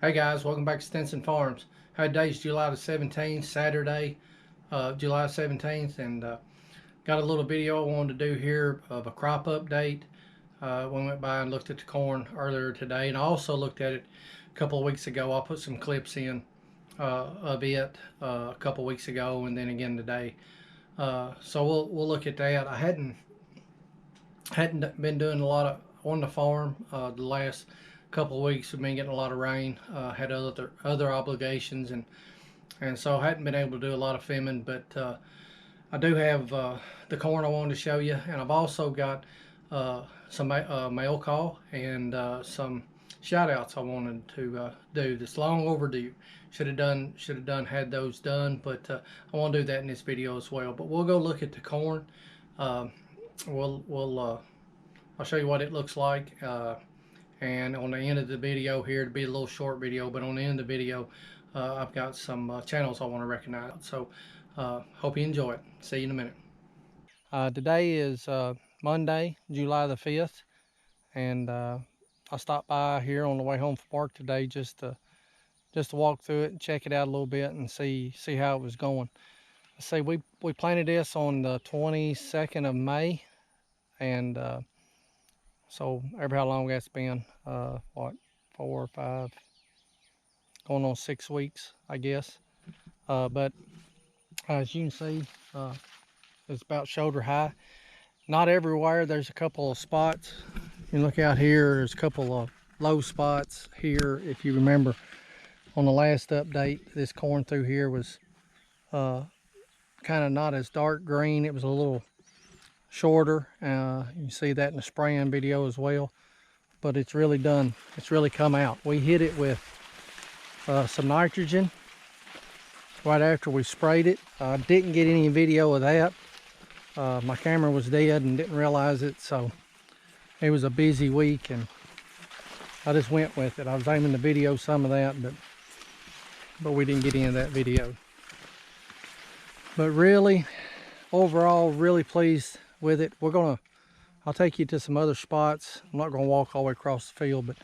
Hey guys, welcome back to Stinson Farms. Today's July the 17th, Saturday, July 17th, and got a little video I wanted to do here of a crop update. We went by and looked at the corn earlier today, and I also looked at it a couple of weeks ago. I'll put some clips in of it a couple of weeks ago, and then again today. So we'll look at that. I hadn't been doing a lot of on the farm the last couple of weeks. We've been getting a lot of rain. Had other obligations, and so I hadn't been able to do a lot of filming. But I do have the corn I wanted to show you, and I've also got some mail call and some shout outs I wanted to do. That's long overdue. Should have had those done, but I want to do that in this video as well. But we'll go look at the corn. I'll show you what it looks like, and on the end of the video here, it'll be a little short video, but on the end of the video I've got some channels I want to recognize. So hope you enjoy it. See you in a minute. Today is Monday, July the 5th, and I stopped by here on the way home from work today just to walk through it and check it out a little bit and see how it was going. Let's see, we planted this on the 22nd of May, and so ever how long that's been, what, 4 or 5, going on 6 weeks, I guess. But as you can see, it's about shoulder high. Not everywhere. There's a couple of spots. You look out here, there's a couple of low spots here. If you remember on the last update, this corn through here was kind of not as dark green. It was a little shorter. You can see that in the spraying video as well, but it's really come out. We hit it with some nitrogen right after we sprayed it. I didn't get any video of that. My camera was dead and didn't realize it, so it was a busy week and I just went with it. I was aiming to video some of that, but we didn't get into that video. But really, overall, really pleased with it. I'll take you to some other spots. I'm not gonna walk all the way across the field, but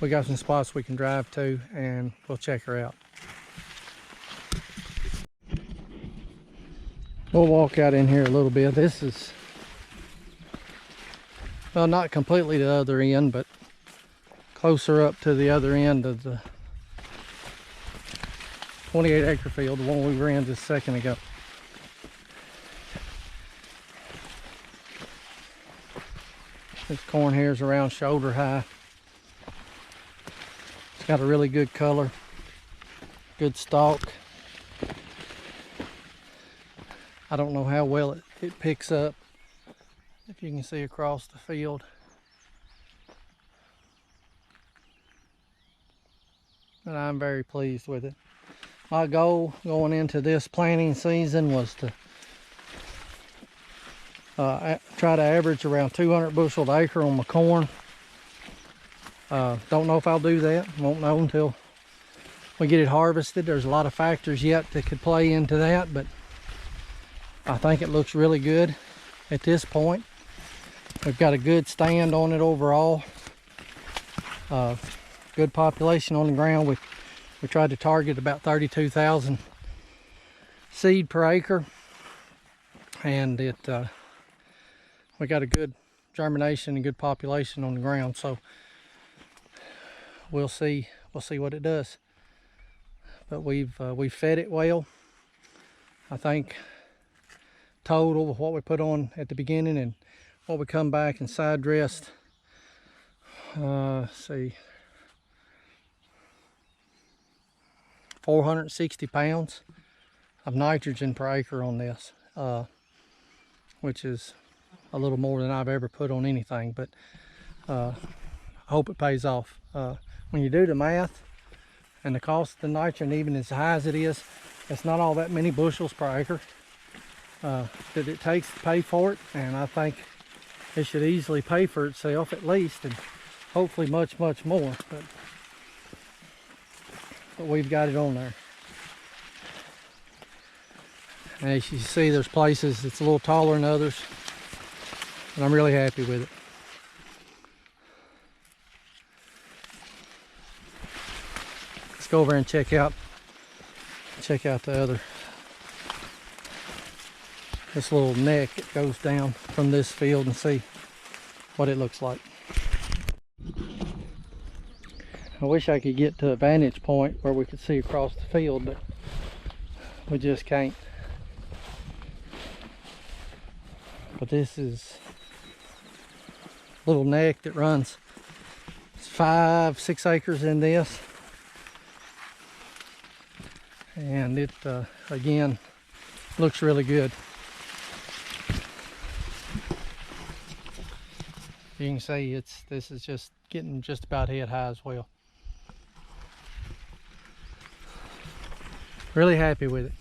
we got some spots we can drive to and we'll check her out. We'll walk out in here a little bit. This is, well, not completely the other end, but closer up to the other end of the 28 acre field, the one we were in just a second ago. This corn here is around shoulder high. It's got a really good color, good stalk. I don't know how well it picks up, if you can see across the field. But I'm very pleased with it. My goal going into this planting season was to try to average around 200 bushel an acre on my corn. Don't know if I'll do that. Won't know until we get it harvested. There's a lot of factors yet that could play into that, but I think it looks really good at this point. We've got a good stand on it overall. Good population on the ground. We tried to target about 32,000 seed per acre, and we got a good germination and good population on the ground. So we'll see what it does. But we've fed it well. I think total of what we put on at the beginning and what we come back and side dressed, see, 460 pounds of nitrogen per acre on this, which is a little more than I've ever put on anything, but I hope it pays off. When you do the math and the cost of the nitrogen, even as high as it is, it's not all that many bushels per acre that it takes to pay for it, and I think it should easily pay for itself at least, and hopefully much more, but we've got it on there. And as you see, there's places it's a little taller than others, and I'm really happy with it. go over and check out the other, this little neck that goes down from this field, and see what it looks like. I wish I could get to a vantage point where we could see across the field, but we just can't. But this is a little neck that runs 5-6 acres in this, and it again looks really good. You can see this is just getting just about head high as well. Really happy with it.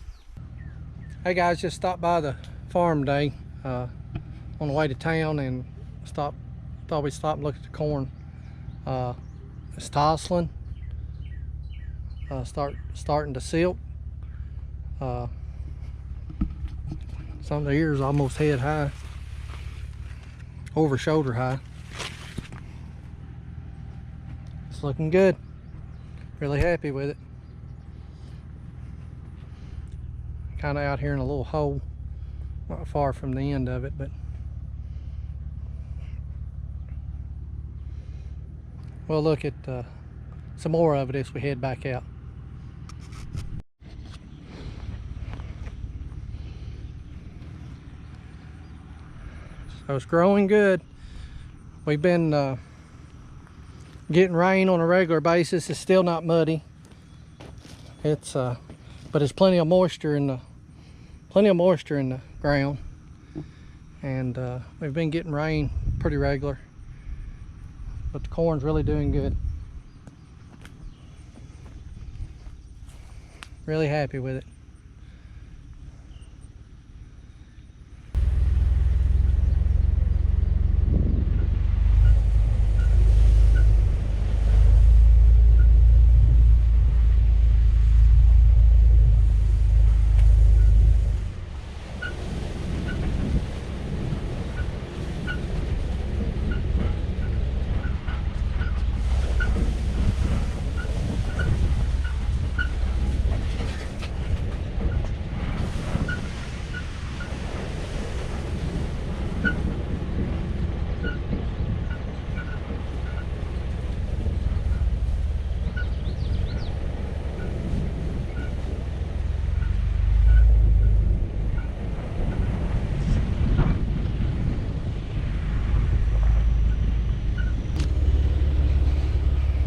Hey guys, just stopped by the farm today on the way to town, and thought we'd stop and look at the corn. It's tasseling, starting to silt. Some of the ears almost head high, over shoulder high. It's looking good. Really happy with it. Kind of out here in a little hole, not far from the end of it, but we'll look at some more of it as we head back out. So it's growing good. We've been getting rain on a regular basis. It's still not muddy. It's but there's plenty of moisture in the ground, and we've been getting rain pretty regular. But the corn's really doing good. Really happy with it.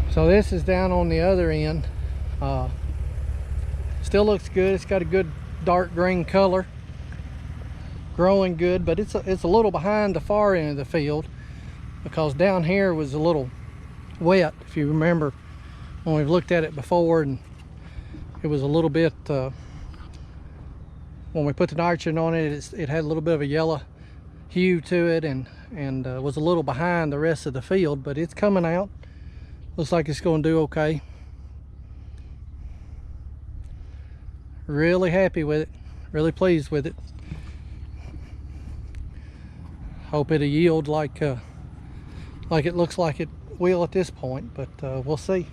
So this is down on the other end. Still looks good. It's got a good dark green color. Growing good, but it's a little behind the far end of the field, because down here was a little wet, if you remember when we've looked at it before, and it was a little bit when we put the nitrogen on it, it had a little bit of a yellow hue to it, and was a little behind the rest of the field, but it's coming out. Looks like it's going to do okay. Really happy with it. Really pleased with it. Hope it'll yield like it looks like it will at this point, but we'll see.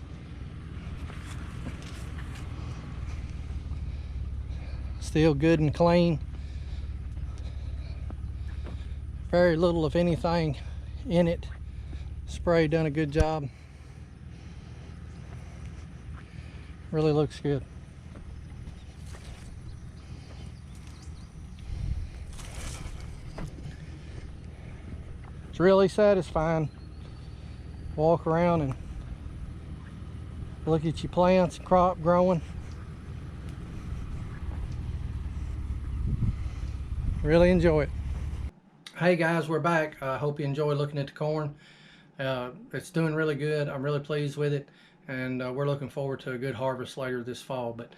Still good and clean. Very little of anything in it. Spray done a good job. Really looks good. It's really satisfying. Walk around and look at your plants, crop growing. Really enjoy it. Hey guys, we're back. I hope you enjoy looking at the corn. It's doing really good. I'm really pleased with it, and we're looking forward to a good harvest later this fall. But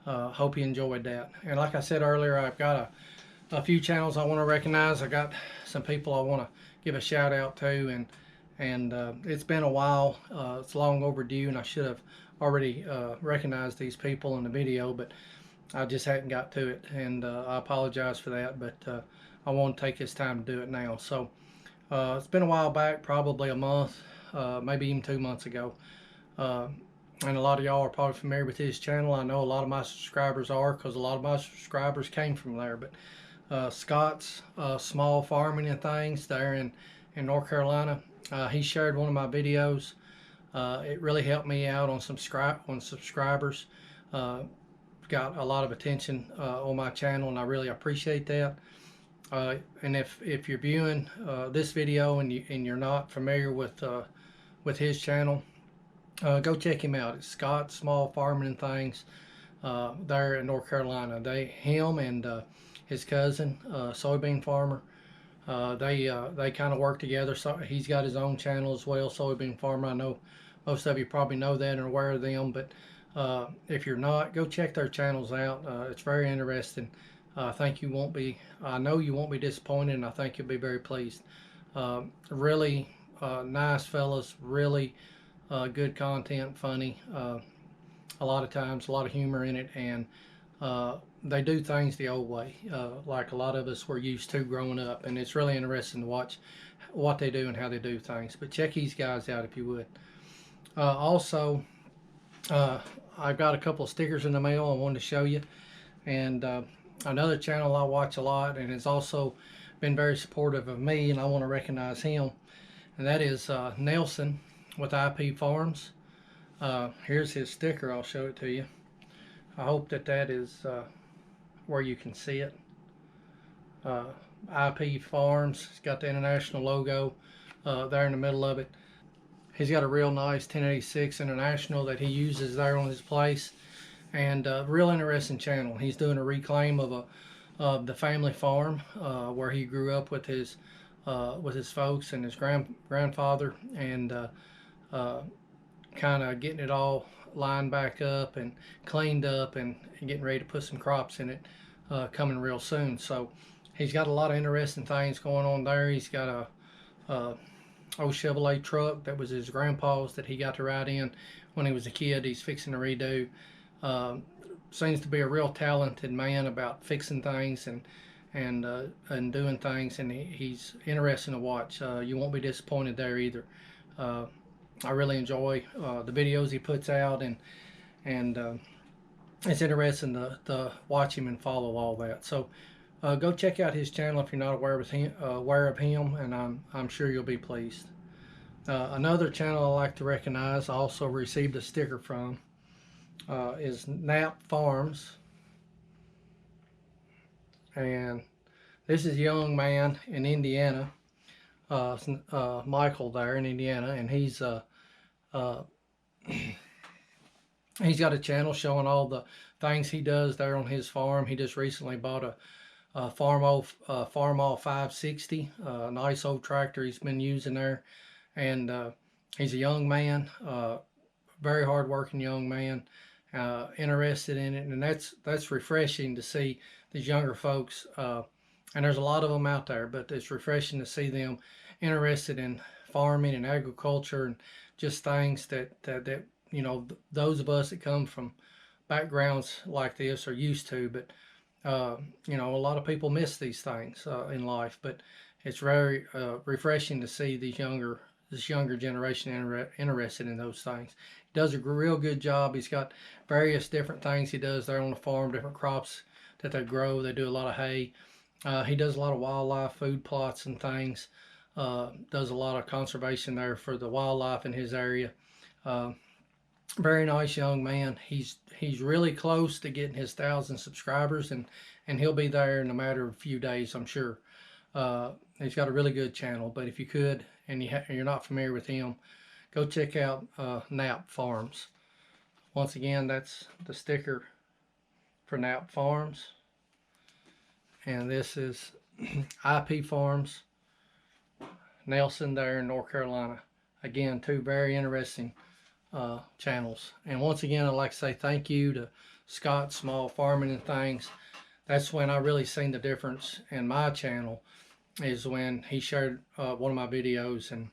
hope you enjoyed that. And like I said earlier, I've got a few channels I want to recognize. I got some people I want to give a shout out to, and it's been a while. It's long overdue, and I should have already recognized these people in the video, but I just hadn't got to it, and I apologize for that, but I want to take this time to do it now. So it's been a while back, probably a month, maybe even 2 months ago. and a lot of y'all are probably familiar with his channel. I know a lot of my subscribers are, because a lot of my subscribers came from there. But Scott's Small Farming and Things there in North Carolina, he shared one of my videos. It really helped me out on subscribers. Got a lot of attention on my channel, and I really appreciate that. And if you're viewing this video and you're not familiar with his channel, go check him out. It's Scott Small Farming and Things there in North Carolina. Him and his cousin, soybean farmer, they kind of work together. So he's got his own channel as well, Soybean Farmer. I know most of you probably know that and are aware of them, but if you're not, go check their channels out. It's very interesting. I know you won't be disappointed, and I think you'll be very pleased. Really nice fellas, really good content, funny. A lot of times, a lot of humor in it, and they do things the old way, like a lot of us were used to growing up, and it's really interesting to watch what they do and how they do things. But check these guys out if you would. Also, I've got a couple of stickers in the mail I wanted to show you, and another channel I watch a lot, and has also been very supportive of me, and I want to recognize him, and that is Nelson with IP Farms. Here's his sticker. I'll show it to you. I hope that is where you can see it. IP Farms. It's got the international logo there in the middle of it. He's got a real nice 1086 International that he uses there on his place, and real interesting channel. He's doing a reclaim of the family farm where he grew up with his folks and his grandfather, and kind of getting it all lined back up and cleaned up, and getting ready to put some crops in it coming real soon. So he's got a lot of interesting things going on there. He's got a old Chevrolet truck that was his grandpa's that he got to ride in when he was a kid. He's fixing to redo. Seems to be a real talented man about fixing things and doing things, and he's interesting to watch. You won't be disappointed there either. I really enjoy the videos he puts out, and it's interesting to watch him and follow all that. So go check out his channel if you're not aware of him, and I'm sure you'll be pleased. Another channel I like to recognize, I also received a sticker from, is Knapp Farms, and this is a young man in Indiana, Michael there in Indiana, and he's got a channel showing all the things he does there on his farm. He just recently bought a Farmall 560, nice old tractor he's been using there, and he's a young man, very hard-working young man, interested in it, and that's refreshing to see these younger folks. And there's a lot of them out there, but it's refreshing to see them interested in farming and agriculture and just things that you know, those of us that come from backgrounds like this are used to. But you know, a lot of people miss these things in life, but it's very refreshing to see this younger generation interested in those things. He does a real good job. He's got various different things he does there on the farm, different crops that they grow. They do a lot of hay. He does a lot of wildlife food plots and things. Does a lot of conservation there for the wildlife in his area. Very nice young man. He's really close to getting his 1,000 subscribers, and he'll be there in a matter of a few days, I'm sure. He's got a really good channel, but if you could, and you're not familiar with him, go check out Knapp Farms. Once again, that's the sticker for Knapp Farms, and this is IP Farms, Nelson there in North Carolina. Again, two very interesting channels. And once again, I'd like to say thank you to Scott Small Farming and Things. That's when I really seen the difference in my channel, is when he shared one of my videos, and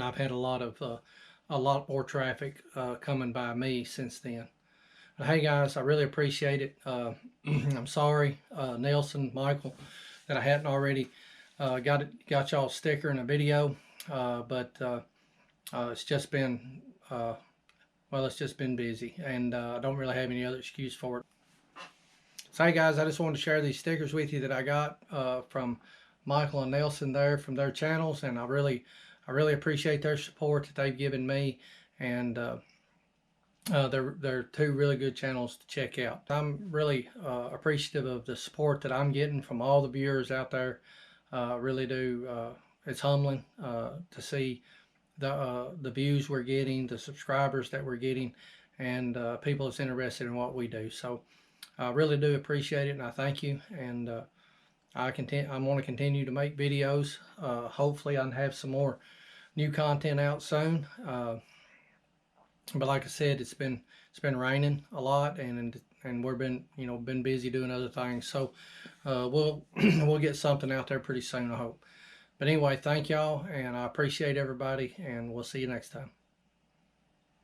I've had a lot more traffic coming by me since then. But hey guys, I really appreciate it. I'm sorry, Nelson, Michael, that I hadn't already got y'all a sticker and a video, but it's just been well, it's just been busy, and I don't really have any other excuse for it. So hey guys, I just wanted to share these stickers with you that I got from Michael and Nelson there from their channels, and I really appreciate their support that they've given me, and they're two really good channels to check out. I'm really appreciative of the support that I'm getting from all the viewers out there. Really do. It's humbling to see the views we're getting, the subscribers that we're getting, and people that's interested in what we do. So I really do appreciate it, and I thank you. And I want to continue to make videos. Hopefully, I can have some more new content out soon. But like I said, it's been raining a lot, and we've been busy doing other things. So we'll we'll get something out there pretty soon, I hope. But anyway, thank y'all, and I appreciate everybody, and we'll see you next time.